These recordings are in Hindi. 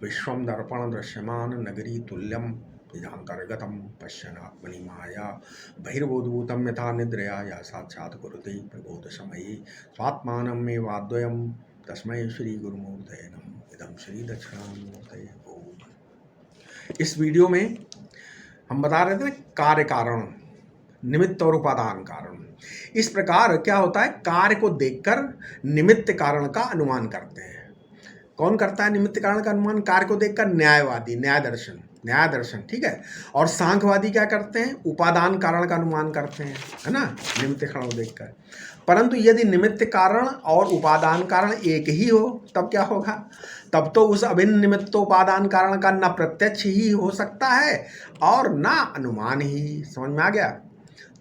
विश्वम दर्पण दृश्यमान नगरी तुल्यम निजांतर्गतम पश्यनात्मनि माया बहिर्बोधभूतम यथा निद्रया या साक्षात् कुरुते प्रबोध समये स्वात्मानं मे वाद्वयम तस्मै श्री गुरुमूर्तये नमः। इदं श्री दक्षिणामूर्तये ओम। इस वीडियो में हम बता रहे थे कार्य कारण, निमित्त और उपादान कारण। इस प्रकार क्या होता है, कार्य को देखकर निमित्त कारण का अनुमान करते हैं। कौन करता है निमित्त कारण का अनुमान? कार्य को देखकर न्यायवादी, न्याय दर्शन, ठीक है। और सांख्यवादी क्या करते हैं? उपादान कारण का अनुमान करते हैं, है ना, निमित्त कारण को देखकर। परंतु यदि निमित्त कारण और उपादान कारण एक ही हो तब क्या होगा? तब तो उस अभिन्न निमित्तोपादान कारण का न प्रत्यक्ष ही हो सकता है और ना अनुमान ही। समझ में आ गया?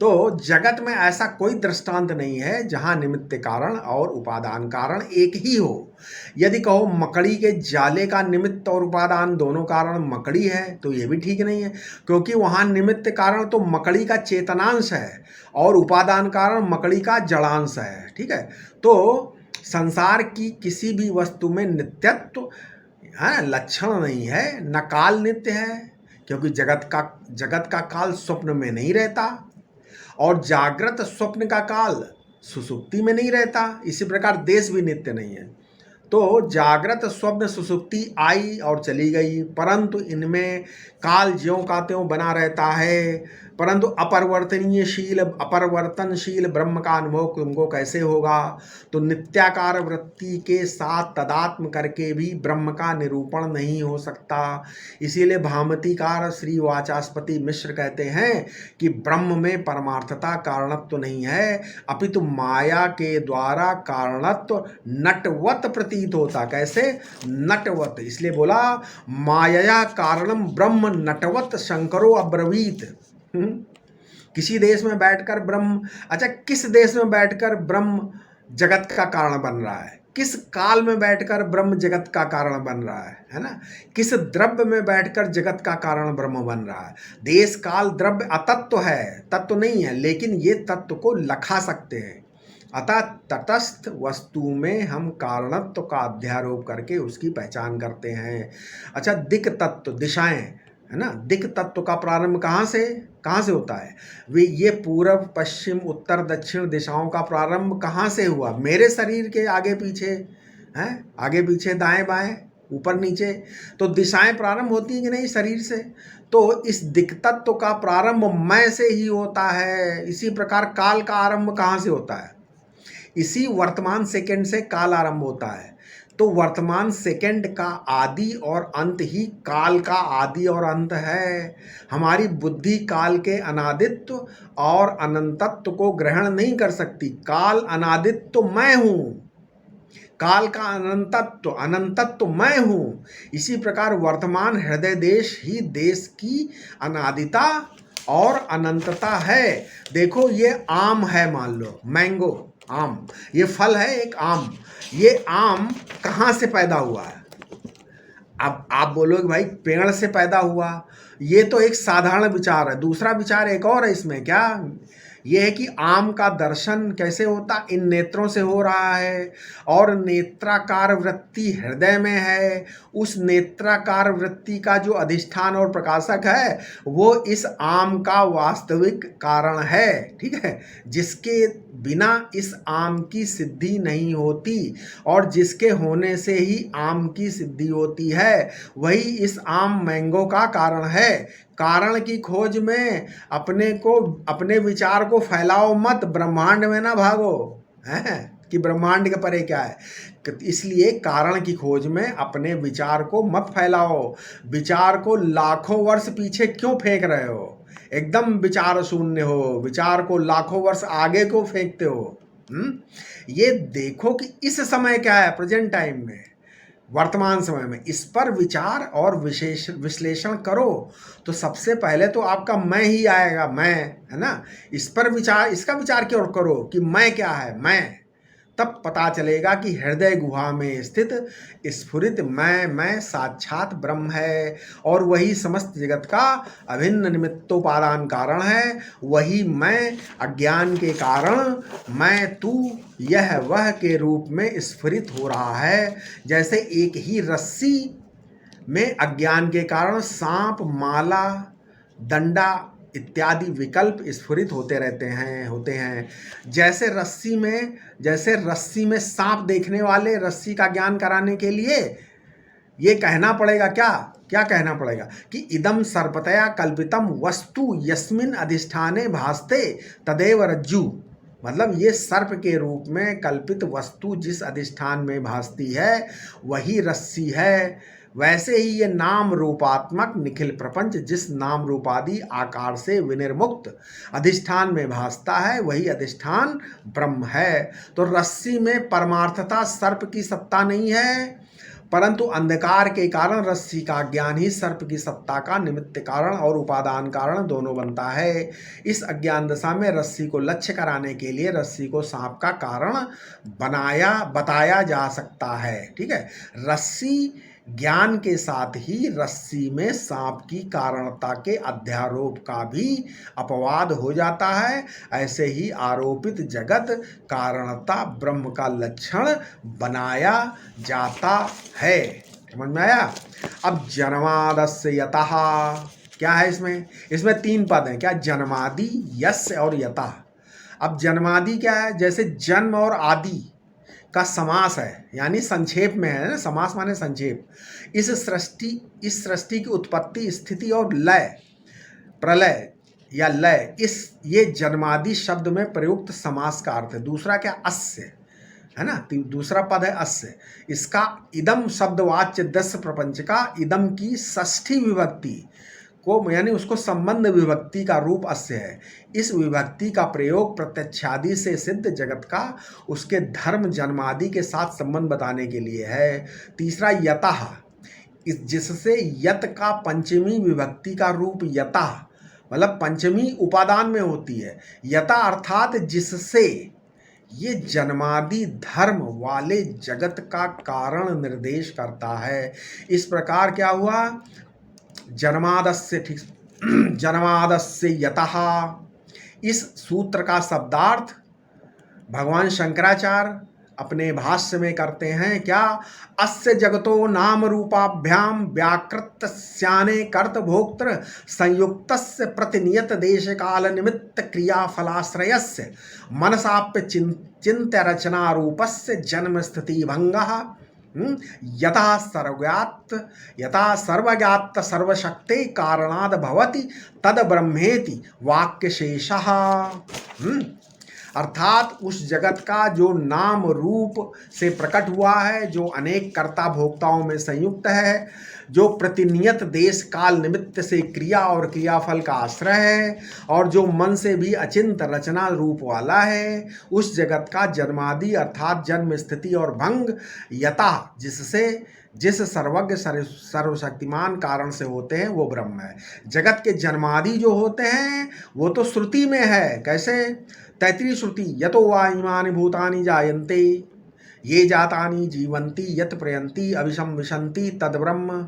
तो जगत में ऐसा कोई दृष्टांत नहीं है जहां निमित्त कारण और उपादान कारण एक ही हो। यदि कहो मकड़ी के जाले का निमित्त और उपादान दोनों कारण मकड़ी है तो ये भी ठीक नहीं है, क्योंकि वहां निमित्त कारण तो मकड़ी का चेतनांश है और उपादान कारण मकड़ी का जड़ांश है, ठीक है। तो संसार की किसी भी वस्तु में नित्यत्व लक्षण नहीं है, न काल नित्य है, क्योंकि जगत का काल स्वप्न में नहीं रहता और जागृत स्वप्न का काल सुसुप्ति में नहीं रहता। इसी प्रकार देश भी नित्य नहीं है। तो जागृत स्वप्न सुसुप्ति आई और चली गई, परंतु इनमें काल ज्यों का त्यों बना रहता है। परंतु अपरिवर्तनशील ब्रह्म का अनुभव तुमको कैसे होगा? तो नित्याकार वृत्ति के साथ तदात्म करके भी ब्रह्म का निरूपण नहीं हो सकता। इसीलिए भामतीकार श्री वाचस्पति मिश्र कहते हैं कि ब्रह्म में परमार्थता कारणत्व नहीं है, अपितु माया के द्वारा कारणत्व नटवत प्रतीत होता। कैसे? नटवत। इसलिए बोला माया कारणम ब्रह्म नटवत शंकरो अब्रवीत। किसी देश में बैठकर ब्रह्म, अच्छा किस देश में बैठकर ब्रह्म जगत का कारण बन रहा है? किस काल में बैठकर ब्रह्म जगत का कारण बन रहा है ना? किस द्रव्य में बैठकर जगत का कारण ब्रह्म बन रहा है? देश काल द्रव्य अतत्व है, तत्व नहीं है, लेकिन ये तत्व को लखा सकते हैं। अतः तटस्थ वस्तु में हम कारणत्व का अध्यारोप करके उसकी पहचान करते हैं। अच्छा, दिक् तत्व, दिशाएं, है ना, दिक् तत्व का प्रारंभ कहाँ से होता है? ये पूर्व पश्चिम उत्तर दक्षिण दिशाओं का प्रारंभ कहाँ से हुआ? मेरे शरीर के आगे पीछे, हैं, आगे पीछे, दाएं बाएं, ऊपर नीचे। तो दिशाएं प्रारंभ होती हैं कि नहीं शरीर से? तो इस दिक् तत्व का प्रारंभ मैं से ही होता है। इसी प्रकार काल का आरंभ कहाँ से होता है? इसी वर्तमान सेकंड से काल आरंभ होता है। तो वर्तमान सेकंड का आदि और अंत ही काल का आदि और अंत है। हमारी बुद्धि काल के अनादित्व और अनंतत्व को ग्रहण नहीं कर सकती। काल अनादित्व मैं हूँ, काल का अनंतत्व मैं हूँ। इसी प्रकार वर्तमान हृदय देश ही देश की अनादिता और अनंतता है। देखो ये आम है, मान लो मैंगो, आम, ये फल है एक आम। ये आम कहाँ से पैदा हुआ है? अब आप बोलोगे भाई पेड़ से पैदा हुआ, ये तो एक साधारण विचार है। दूसरा विचार एक और है इसमें, क्या ये है कि आम का दर्शन कैसे होता? इन नेत्रों से हो रहा है और नेत्राकार वृत्ति हृदय में है। उस नेत्राकार वृत्ति का जो अधिष्ठान और प्रकाशक है वो इस आम का वास्तविक कारण है, ठीक है, जिसके बिना इस आम की सिद्धि नहीं होती और जिसके होने से ही आम की सिद्धि होती है, वही इस आम मैंगो का कारण है। कारण की खोज में अपने विचार को फैलाओ मत, ब्रह्मांड में ना भागो, हैं, कि ब्रह्मांड के परे क्या है। इसलिए कारण की खोज में अपने विचार को मत फैलाओ। विचार को लाखों वर्ष पीछे क्यों फेंक रहे हो? एकदम विचार शून्य हो, विचार को लाखों वर्ष आगे को फेंकते हो। ये देखो कि इस समय क्या है, प्रेजेंट टाइम में, वर्तमान समय में, इस पर विचार और विश्लेषण करो तो सबसे पहले तो आपका मैं ही आएगा, मैं, है ना। इस पर विचार, इसका विचार क्यों करो कि मैं क्या है, मैं, तब पता चलेगा कि हृदय गुहा में स्थित स्फुरित मैं साक्षात ब्रह्म है और वही समस्त जगत का अभिन्न निमित्तोपादान कारण है। वही मैं अज्ञान के कारण मैं तू यह वह के रूप में स्फुरित हो रहा है। जैसे एक ही रस्सी में अज्ञान के कारण सांप, माला, डंडा इत्यादि विकल्प स्फुरित होते हैं। जैसे रस्सी में सांप देखने वाले रस्सी का ज्ञान कराने के लिए ये कहना पड़ेगा, क्या कहना पड़ेगा कि इदम सर्पतया कल्पितम वस्तु यस्मिन अधिष्ठाने भासते तदेव रज्जु। मतलब ये सर्प के रूप में कल्पित वस्तु जिस अधिष्ठान में भासती है वही रस्सी है। वैसे ही ये नाम रूपात्मक निखिल प्रपंच जिस नाम रूपादि आकार से विनिर्मुक्त अधिष्ठान में भासता है वही अधिष्ठान ब्रह्म है। तो रस्सी में परमार्थता सर्प की सत्ता नहीं है, परंतु अंधकार के कारण रस्सी का ज्ञान ही सर्प की सत्ता का निमित्त कारण और उपादान कारण दोनों बनता है। इस अज्ञान दशा में रस्सी को लक्ष्य कराने के लिए रस्सी को सांप का कारण बताया जा सकता है। ठीक है, रस्सी ज्ञान के साथ ही रस्सी में सांप की कारणता के अध्यारोप का भी अपवाद हो जाता है। ऐसे ही आरोपित जगत कारणता ब्रह्म का लक्षण बनाया जाता है। समझ में आया? अब जन्मादस्य यतः क्या है इसमें 3 पद हैं। क्या? जन्मादि, यस्य और यतः। अब जन्मादि क्या है? जैसे जन्म और आदि का समास है, यानी संक्षेप में है ना, समास माने संक्षेप। इस सृष्टि की उत्पत्ति, स्थिति और लय, प्रलय या लय, ये जन्मादि शब्द में प्रयुक्त समास का अर्थ है। दूसरा क्या? अस्य है ना, दूसरा पद है अस्य। इसका इदम शब्दवाच्य दस्य प्रपंच का इदम की षष्ठी विभक्ति को, यानी उसको संबंध विभक्ति का रूप अस्य है। इस विभक्ति का प्रयोग प्रत्यक्षादि से सिद्ध जगत का उसके धर्म जन्मादि के साथ संबंध बताने के लिए है। तीसरा यतः, जिससे यत का पंचमी विभक्ति का रूप यतः, मतलब पंचमी उपादान में होती है। यथा अर्थात जिससे ये जन्मादि धर्म वाले जगत का कारण निर्देश करता है। इस प्रकार क्या हुआ? जन्मादस्य, ठीक, जन्मादस्य यतः। इस सूत्र का शब्दार्थ भगवान शंकराचार्य अपने भाष्य में करते हैं। क्या? अस्य जगतो नाम रूपाभ्याम व्याकृत स्याने कर्त भोक्तृ संयुक्तस्य प्रतिनियत देश काल निमित्त क्रिया फलाश्रयस्य मनसाप्य चिंत्य रचना रूपस्य जन्म स्थिति भंगः यथा सर्वज्ञात सर्वशक्ते कारणाद भवति तद ब्रह्मेति वाक्यशेषः। अर्थात उस जगत का जो नाम रूप से प्रकट हुआ है, जो अनेक कर्ता भोक्ताओं में संयुक्त है, जो प्रतिनियत देश काल निमित्त से क्रिया और क्रियाफल का आश्रय है, और जो मन से भी अचिंत रचना रूप वाला है, उस जगत का जन्मादि अर्थात जन्म, स्थिति और भंग यथा जिस सर्वज्ञ सर्वशक्तिमान कारण से होते हैं वो ब्रह्म है। जगत के जन्मादि जो होते हैं वो तो श्रुति में है। कैसे? 33 श्रुति, यतो वा इमानि भूतानि जायन्ते ये जातानि जीवन्ति यत प्रयन्ति अभिशम विशन्ति तद ब्रह्म।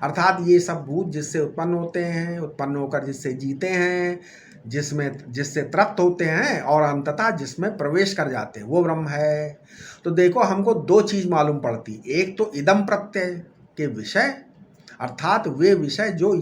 अर्थात ये सब भूत जिससे उत्पन्न होते हैं, उत्पन्न होकर जिससे जीते हैं, जिससे तृप्त होते हैं और अंततः जिसमें प्रवेश कर जाते हैं, वो ब्रह्म है। तो देखो, हमको 2 चीज मालूम पड़ती। एक तो इदम प्रत्यय के विषय, अर्थात वे विषय जो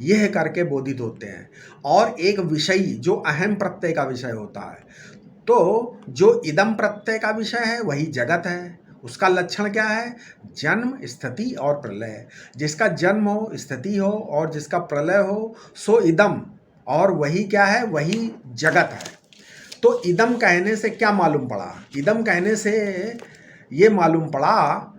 यह करके बोधित होते हैं, और एक विषयी जो अहम प्रत्यय का विषय होता है। तो जो इदम प्रत्यय का विषय है वही जगत है। उसका लक्षण क्या है? जन्म, स्थिति और प्रलय। जिसका जन्म हो, स्थिति हो और जिसका प्रलय हो सो इदम, और वही क्या है? वही जगत है। तो इदम कहने से क्या मालूम पड़ा? इदम कहने से ये मालूम पड़ा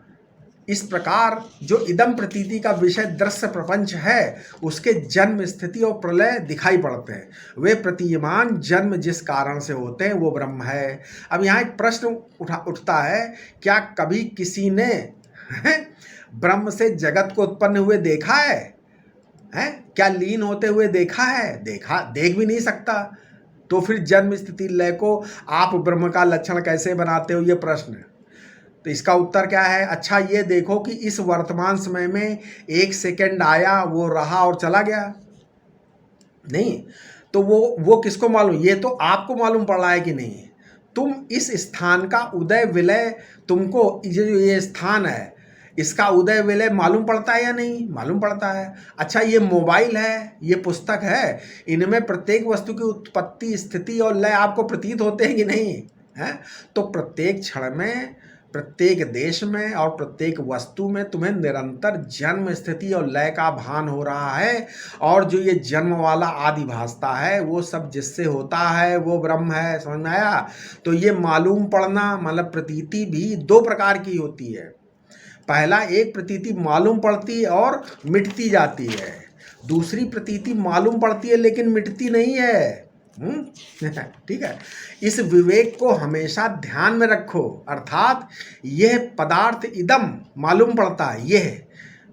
इस प्रकार, जो इदम प्रतीति का विषय दृश्य प्रपंच है उसके जन्म, स्थिति और प्रलय दिखाई पड़ते हैं। वे प्रतीयमान जन्म जिस कारण से होते हैं वो ब्रह्म है। अब यहाँ एक प्रश्न उठता है, क्या कभी किसी ने ब्रह्म से जगत को उत्पन्न हुए देखा है? क्या लीन होते हुए देखा है? देख भी नहीं सकता। तो फिर जन्म, स्थिति, लय को आप ब्रह्म का लक्षण कैसे बनाते हो? ये प्रश्न। तो इसका उत्तर क्या है? अच्छा, ये देखो कि इस वर्तमान समय में 1 सेकंड आया, वो रहा और चला गया नहीं। तो वो किसको मालूम? ये तो आपको मालूम पड़ रहा है कि नहीं। तुम इस स्थान का उदय विलय, तुमको जो ये स्थान है इसका उदय विलय मालूम पड़ता है या नहीं? मालूम पड़ता है। अच्छा, ये मोबाइल है, ये पुस्तक है, इनमें प्रत्येक वस्तु की उत्पत्ति, स्थिति और लय आपको प्रतीत होते हैं कि नहीं? हैं? तो प्रत्येक क्षण में, प्रत्येक देश में और प्रत्येक वस्तु में तुम्हें निरंतर जन्म, स्थिति और लय का भान हो रहा है। और जो ये जन्म वाला आदि भासता है, वो सब जिससे होता है वो ब्रह्म है। समझ में आया? तो ये मालूम पड़ना मतलब प्रतीति भी दो प्रकार की होती है। पहला, एक प्रतीति मालूम पड़ती है और मिटती जाती है। दूसरी प्रतीति मालूम पड़ती है लेकिन मिटती नहीं है। ठीक है। इस विवेक को हमेशा ध्यान में रखो। अर्थात यह पदार्थ इदम मालूम पड़ता है, यह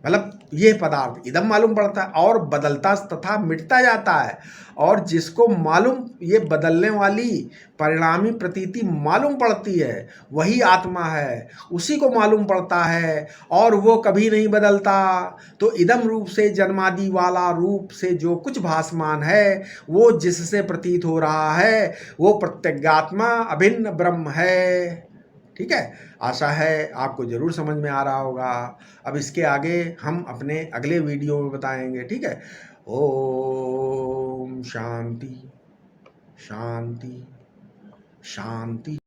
मतलब यह पदार्थ इदम मालूम पड़ता है और बदलता तथा मिटता जाता है। और जिसको मालूम ये बदलने वाली परिणामी प्रतीति मालूम पड़ती है, वही आत्मा है, उसी को मालूम पड़ता है और वो कभी नहीं बदलता। तो इदम रूप से जन्मादि वाला रूप से जो कुछ भासमान है, वो जिससे प्रतीत हो रहा है, वो प्रत्यगात्मा अभिन्न ब्रह्म है। ठीक है। आशा है आपको जरूर समझ में आ रहा होगा। अब इसके आगे हम अपने अगले वीडियो में बताएंगे। ठीक है। ओम शांति शांति शांति।